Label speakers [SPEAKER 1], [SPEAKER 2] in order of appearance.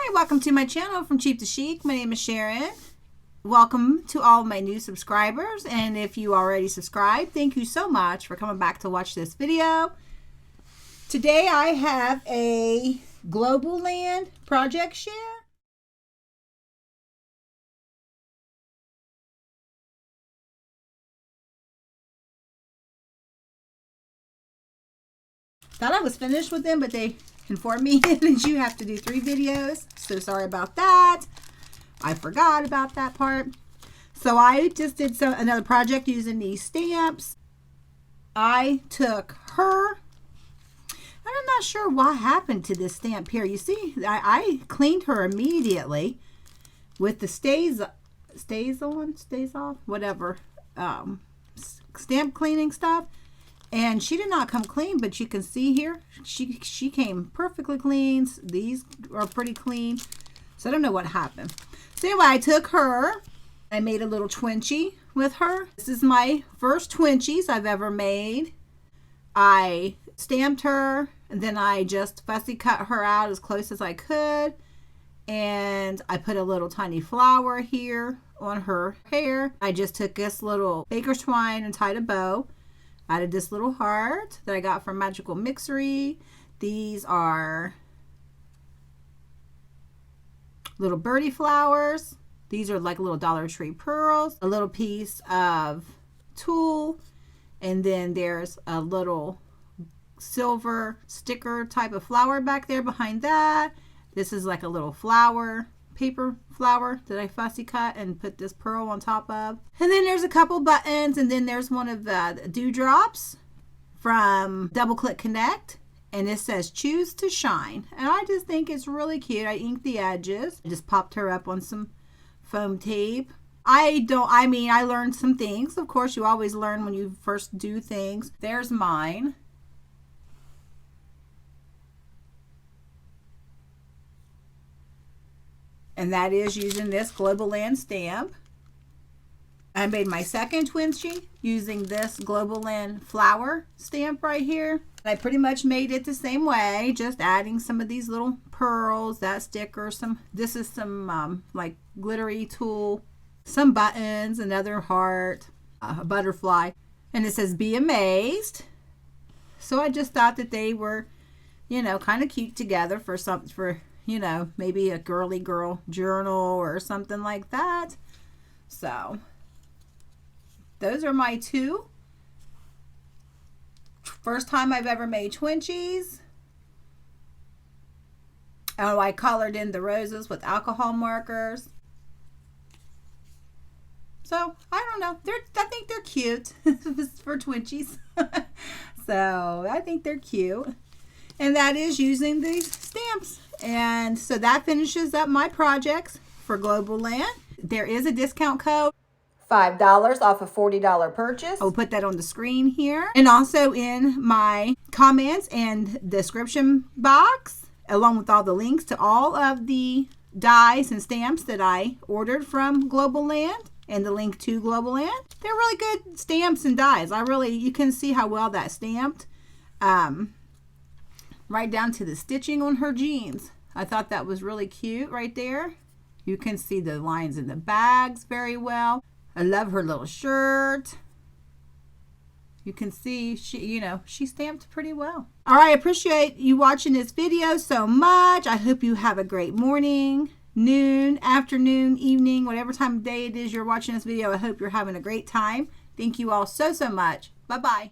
[SPEAKER 1] Hi, welcome to my channel From Cheap to Chic. My name is Sharon. Welcome to all of my new subscribers, and if you already subscribed, thank you so much for coming back to watch this video. Today I have a Globleland project share. Thought I was finished with them, but they informed me that you have to do 3 videos. So sorry about that. I forgot about that part. So I just did another project using these stamps. I took her. I'm not sure what happened to this stamp here. You see, I cleaned her immediately with the stays off, whatever, stamp cleaning stuff. And she did not come clean, but you can see here, she came perfectly clean. These are pretty clean. So I don't know what happened. So anyway, I took her. I made a little Twinchie with her. This is my first Twinchies I've ever made. I stamped her, and then I just fussy cut her out as close as I could. And I put a little tiny flower here on her hair. I just took this little baker's twine and tied a bow. Added this little heart that I got from Magical Mixery. These are little birdie flowers. These are like little Dollar Tree pearls. A little piece of tulle. And then there's a little silver sticker type of flower back there behind that. This is like a little flower, paper flower that I fussy cut and put this pearl on top of. And then there's a couple buttons, and then there's one of the dewdrops from Double Click Connect, and it says choose to shine, and I just think it's really cute. I inked the edges. I just popped her up on some foam tape. I learned some things. Of course, you always learn when you first do things. There's mine. And that is using this Globleland stamp. I made my second Twinchie using this Globleland flower stamp right here. I pretty much made it the same way, just adding some of these little pearls, that sticker, this is some like glittery tulle, some buttons, another heart, a butterfly, and it says be amazed. So I just thought that they were, you know, kind of cute together for you know, maybe a girly girl journal or something like that. So those are my 2. First time I've ever made Twinchies. Oh, I colored in the roses with alcohol markers. So I don't know. I think they're cute for Twinchies. So I think they're cute. And that is using these stamps. And so that finishes up my projects for Globleland. There is a discount code. $5 off a $40 purchase. I'll put that on the screen here. And also in my comments and description box, along with all the links to all of the dies and stamps that I ordered from Globleland and the link to Globleland. They're really good stamps and dies. You can see how well that's stamped. Right down to the stitching on her jeans. I thought that was really cute right there. You can see the lines in the bags very well. I love her little shirt. You can see she stamped pretty well. All right, I appreciate you watching this video so much. I hope you have a great morning, noon, afternoon, evening, whatever time of day it is you're watching this video. I hope you're having a great time. Thank you all so much. Bye-bye.